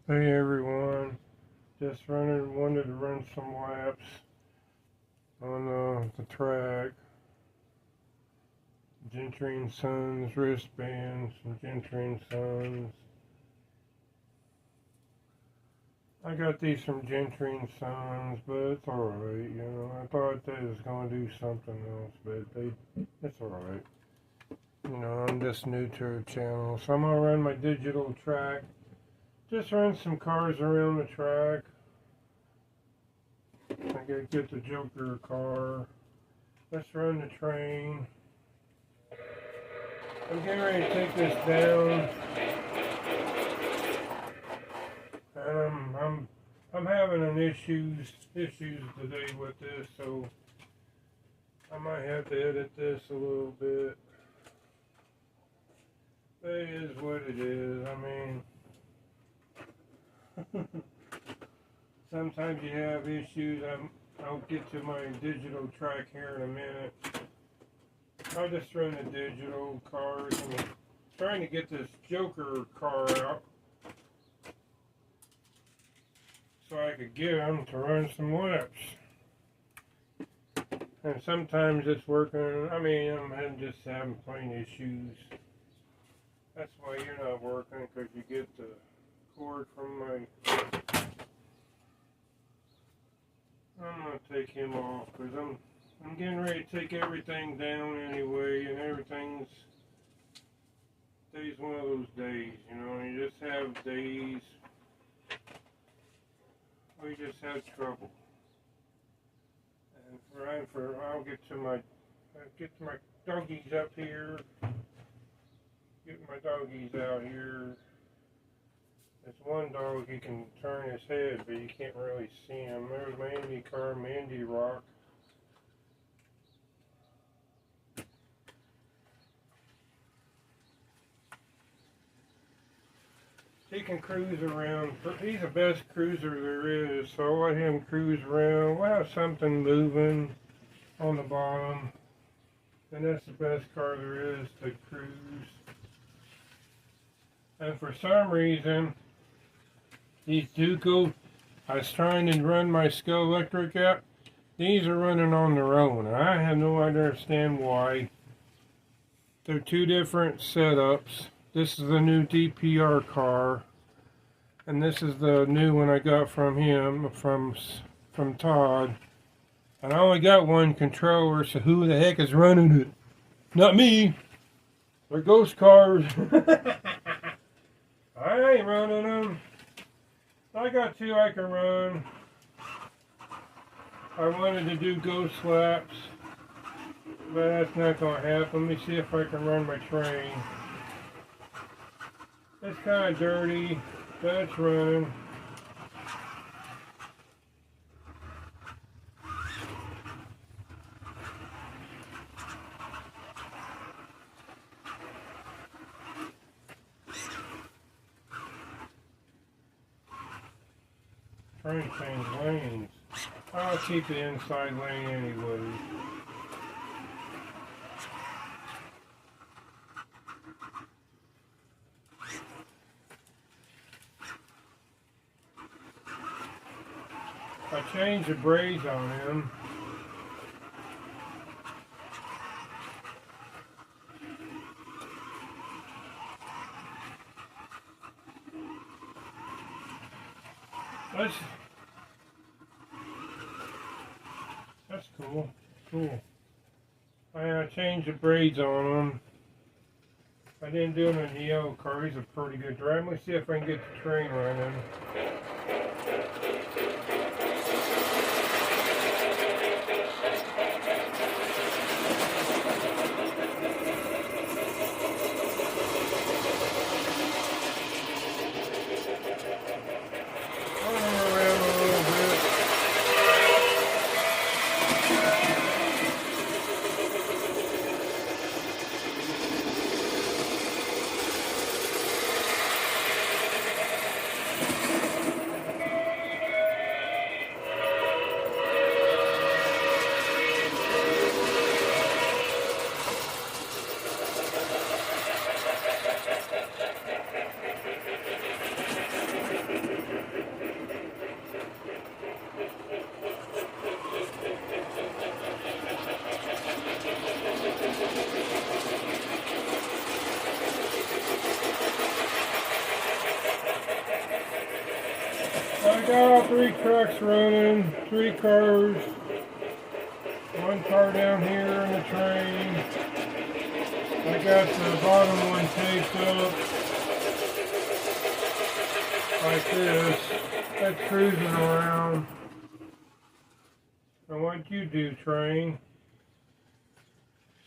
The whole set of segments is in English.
Hey everyone, wanted to run some laps on the track. Gentry and Sons wristbands from Gentry and Sons. I got these from Gentry and Sons, but it's alright, you know. I thought they was gonna do something else, but it's alright. You know, I'm just new to the channel, so I'm gonna run my digital track. Just run some cars around the track. I gotta get the Joker car. Let's run the train. I'm getting ready to take this down. And I'm having issues today with this, so I might have to edit this a little bit. But it is what it is. I mean, sometimes you have issues. I'll get to my digital track here in a minute. I'll just run the digital cars. I'm trying to get this Joker car out so I could get them to run some laps. And sometimes it's working. I mean, I'm just having plain issues. That's why you're not working, because you get the cord from my... I'm going to take him off, because I'm getting ready to take everything down anyway, and today's one of those days, you know, and you just have days where you just have trouble. And I'll get to my doggies up here, get my doggies out here. There's one dog, he can turn his head, but you can't really see him. There's my Indy car, Mandy Rock. He can cruise around. He's the best cruiser there is, so I'll let him cruise around. We'll have something moving on the bottom, and that's the best car there is to cruise. And for some reason, these Duco, I was trying to run my Skell Electric app. These are running on their own, and I have no understand why. They're two different setups. This is the new DPR car, and this is the new one I got from him, from Todd. And I only got one controller, so who the heck is running it? Not me. They're ghost cars. I ain't running them. I got two I can run. I wanted to do ghost laps, but that's not going to happen. Let me see if I can run my train. It's kind of dirty, but it's running. Trying to change lanes. I'll keep the inside lane anyway. I changed the braids on him. That's cool. Cool. I changed the braids on him. I didn't do him in the yellow car. He's a pretty good driver. Let me see if I can get the train running. I got all three trucks running, three cars, one car down here in the train. I got the bottom one taped up like this. That's cruising around. And what'd you do, train?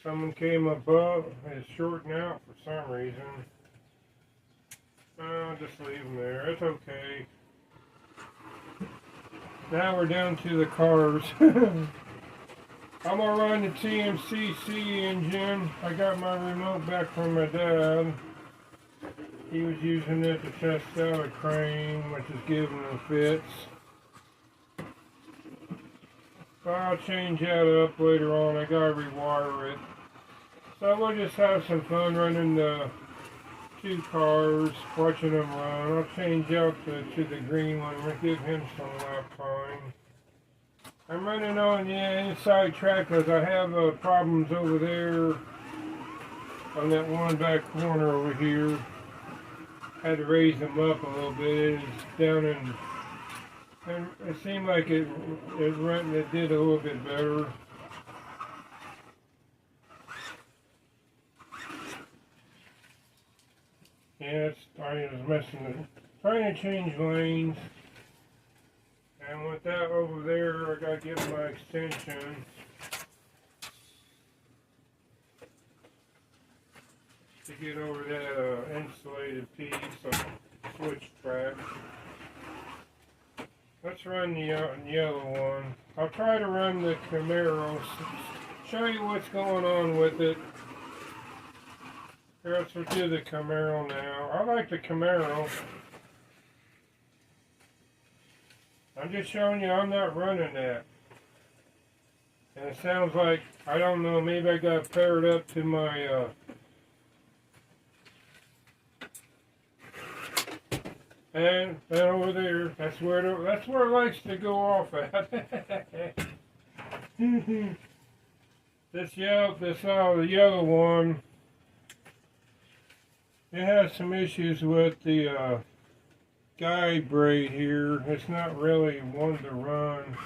Someone came above, it's shorting out for some reason. I'll just leave them there, it's okay. Now we're down to the cars. I'm gonna run the TMCC engine. I got my remote back from my dad. He was using it to test out a crane, which is giving him fits. But I'll change that up later on. I gotta rewire it. So we'll just have some fun running the two cars, watching them run. I'll change out to the green one. We'll give him some lap time. I'm running on the inside track because I have problems over there on that one back corner over here. Had to raise them up a little bit. It's down in, and it seemed like it did a little bit better. Yeah, I was messing with it. Trying to change lanes. And with that over there, I gotta get my extension to get over that insulated piece of switch track. Let's run the yellow one. I'll try to run the Camaro, show you what's going on with it. Here, let's do the Camaro now. I like the Camaro. I'm just showing you I'm not running that. And it sounds like, I don't know, maybe I got paired up to my and over there, that's where it likes to go off at. the yellow one, it has some issues with the guide braid here. It's not really one to run.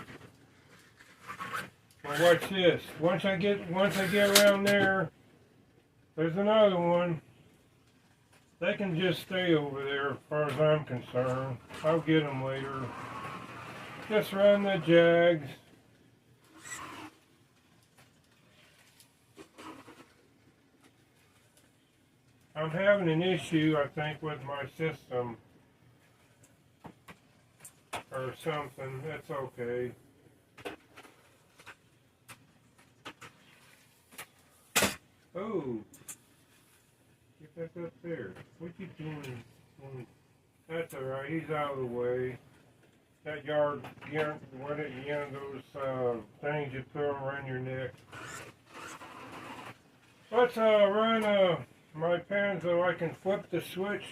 Well, watch this. Once I get around there, there's another one. They can just stay over there as far as I'm concerned. I'll get them later. Just run the Jags. I'm having an issue, I think, with my system or something. That's okay. Oh, get back up there. What you doing? That's all right. He's out of the way. That yard, what it, those things you put around your neck. Let's run my pen so I can flip the switch.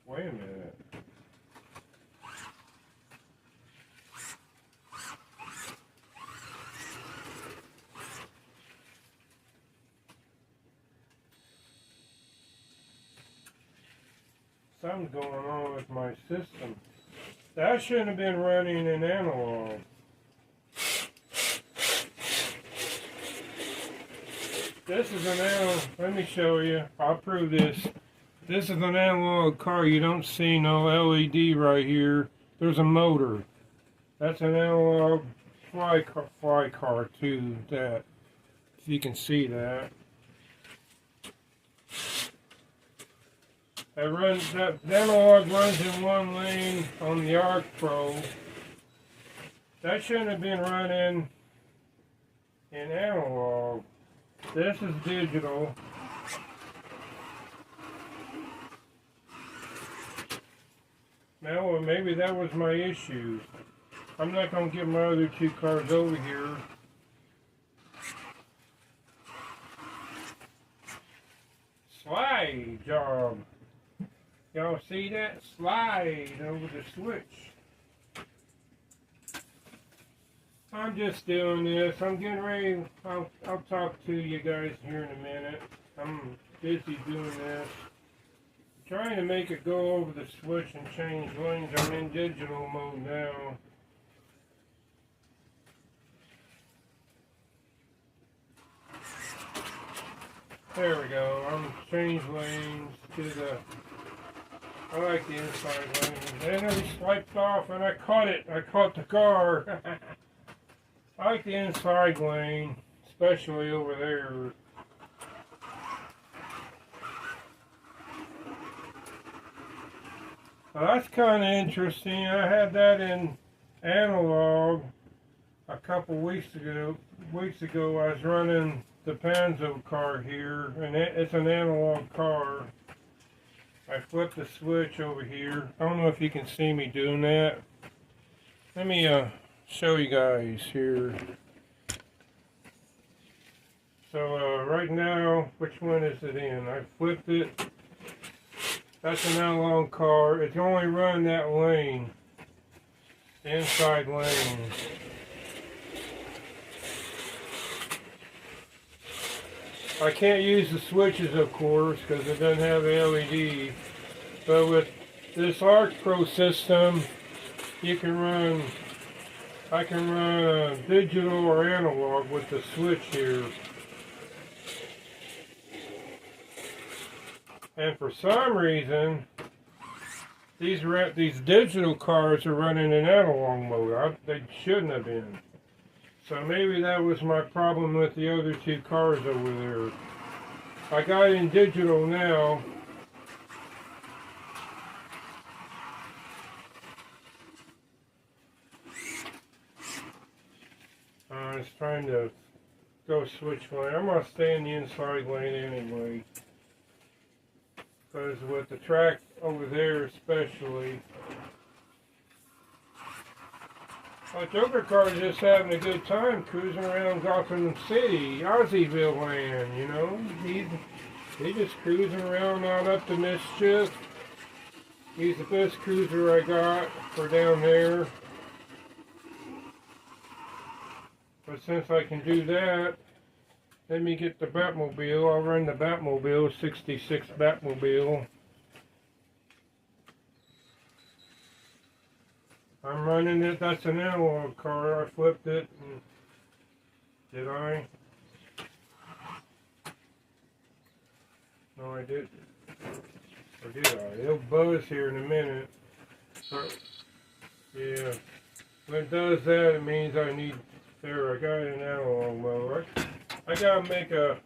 Wait a minute. Something's going on with my system. That shouldn't have been running in analog. This is an analog. Let me show you. I'll prove this. This is an analog car. You don't see no LED right here. There's a motor. That's an analog fly car too. That, if you can see that. That analog runs in one lane on the Arc Pro. That shouldn't have been running in analog. This is digital. Now, maybe that was my issue. I'm not going to get my other two cars over here. Slide job. Y'all see that? Slide over the switch. I'm just doing this. I'm getting ready. I'll talk to you guys here in a minute. I'm busy doing this. Trying to make it go over the switch and change lanes. I'm in digital mode now. There we go. I'm changed lanes to the. I like the inside lanes. Then he swiped off and I caught it. I caught the car. I like the inside lane, especially over there. Well, that's kind of interesting. I had that in analog a couple weeks ago. I was running the Panzo car here, and it's an analog car. I flipped the switch over here. I don't know if you can see me doing that. Let me show you guys here. So right now, which one is it in? I flipped it. That's an analog car. It's only running that lane, the inside lane. I can't use the switches, of course, because it doesn't have the LED. But with this Arc Pro system, you can run. I can run digital or analog with the switch here. And for some reason, these digital cars are running in analog mode. They shouldn't have been. So maybe that was my problem with the other two cars over there. I got in digital now. I was trying to go switch lane. I'm going to stay in the inside lane anyway. Because with the track over there especially, my Joker car is just having a good time cruising around Gotham City, Ozzyville land, you know. He's just cruising around not up to mischief. He's the best cruiser I got for down there. But since I can do that, let me get the Batmobile. I'll run the Batmobile, 66 Batmobile. I'm running it. That's an analog car. I flipped it. And did I? No, I didn't. Or did I? It'll buzz here in a minute. Yeah. When it does that, it means I need. There, I got it in analog mode. I gotta make an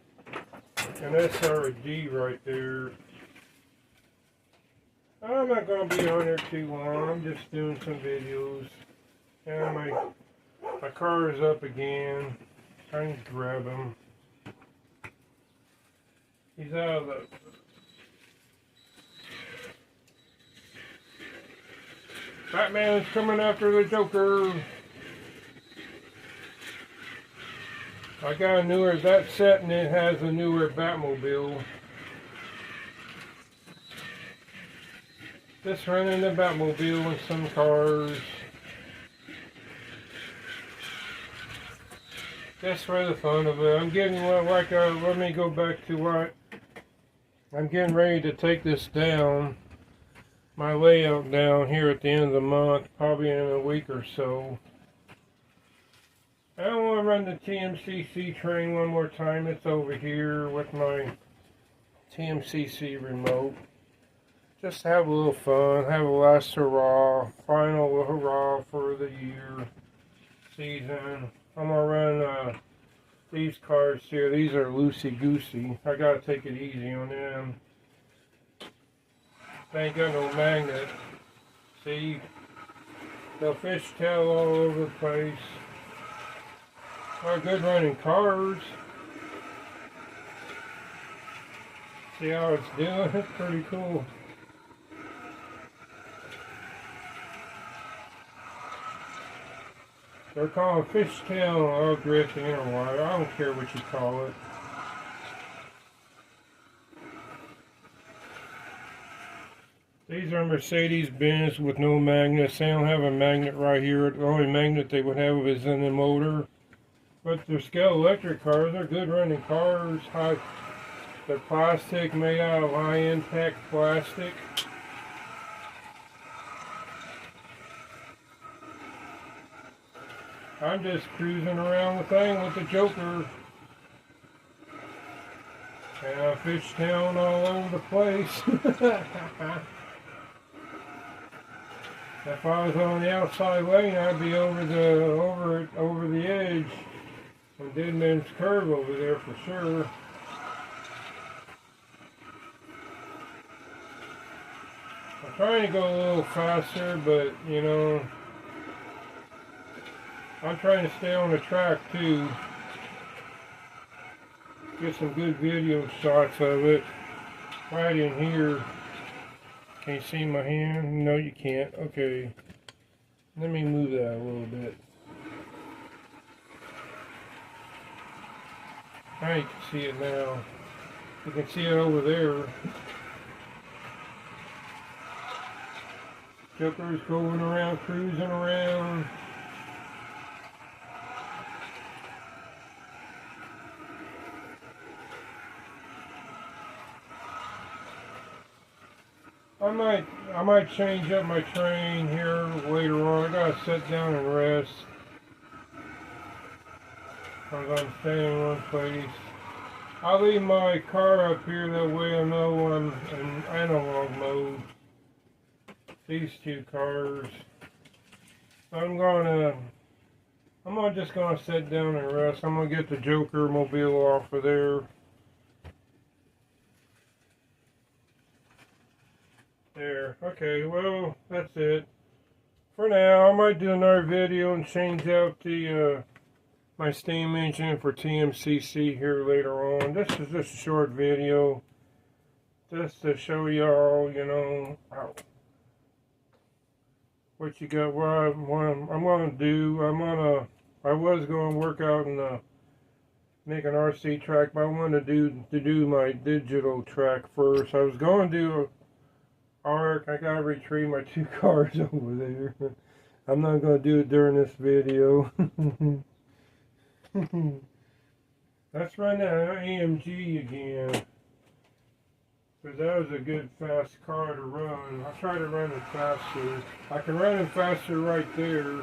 SRD right there. I'm not gonna be on there too long. I'm just doing some videos. And my car is up again. Trying to grab him. He's out of the. Batman's coming after the Joker. I got a newer, that set and it has a newer Batmobile. Just running the Batmobile in some cars. Just for the fun of it. I'm getting let me go back to what, I'm getting ready to take this down. My layout down here at the end of the month, probably in a week or so. I don't want to run the TMCC train one more time. It's over here with my TMCC remote. Just have a little fun, have a last hurrah, final hurrah for the year, season. I'm going to run these cars here. These are loosey-goosey. I got to take it easy on them. They ain't got no magnet. See, they'll fishtail all over the place. Are good running cars. See how it's doing? It's pretty cool. They're called fishtail or drifting or what. I don't care what you call it. These are Mercedes-Benz with no magnets. They don't have a magnet right here. The only magnet they would have is in the motor. But they're scale electric cars. They're good running cars. They're plastic, made out of high impact plastic. I'm just cruising around the thing with the Joker. And I fishtailed all over the place. If I was on the outside lane, I'd be over the edge on Deadman's Curve over there for sure. I'm trying to go a little faster, but you know, I'm trying to stay on the track too. Get some good video shots of it. Right in here. Can you see my hand? No, you can't. Okay. Let me move that a little bit. Now you can see it now. You can see it over there. Joker's going around, cruising around. I might change up my train here later on. I gotta sit down and rest. Because I'm staying in one place. I'll leave my car up here, that way I know I'm in analog mode. These two cars. I'm just gonna sit down and rest. I'm gonna get the Joker mobile off of there. There. Okay, well, that's it. For now, I might do another video and change out the my steam engine for TMCC here later on. This is just a short video, just to show y'all, you know, what you got. What I'm gonna do. I was gonna work out and make an RC track, but I wanted to do my digital track first. I was gonna do Arc. I gotta retrieve my two cars over there. I'm not gonna do it during this video. Let's run that AMG again, because that was a good fast car to run. I'll try to run it faster. I can run it faster right there.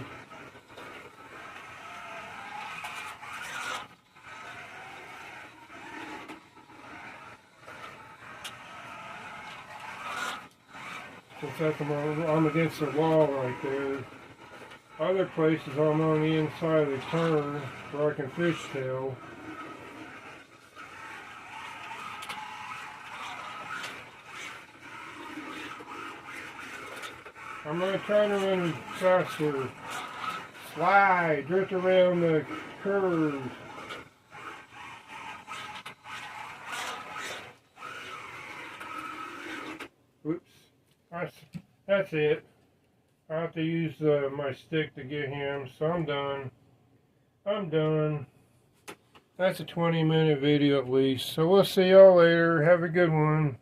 Since I'm against the wall right there. Other places I'm on the inside of the turn where I can fishtail. I'm going to try to run faster. Slide, drift around the curves. Whoops. That's it. I have to use my stick to get him, so I'm done. I'm done. That's a 20-minute video at least. So we'll see y'all later. Have a good one.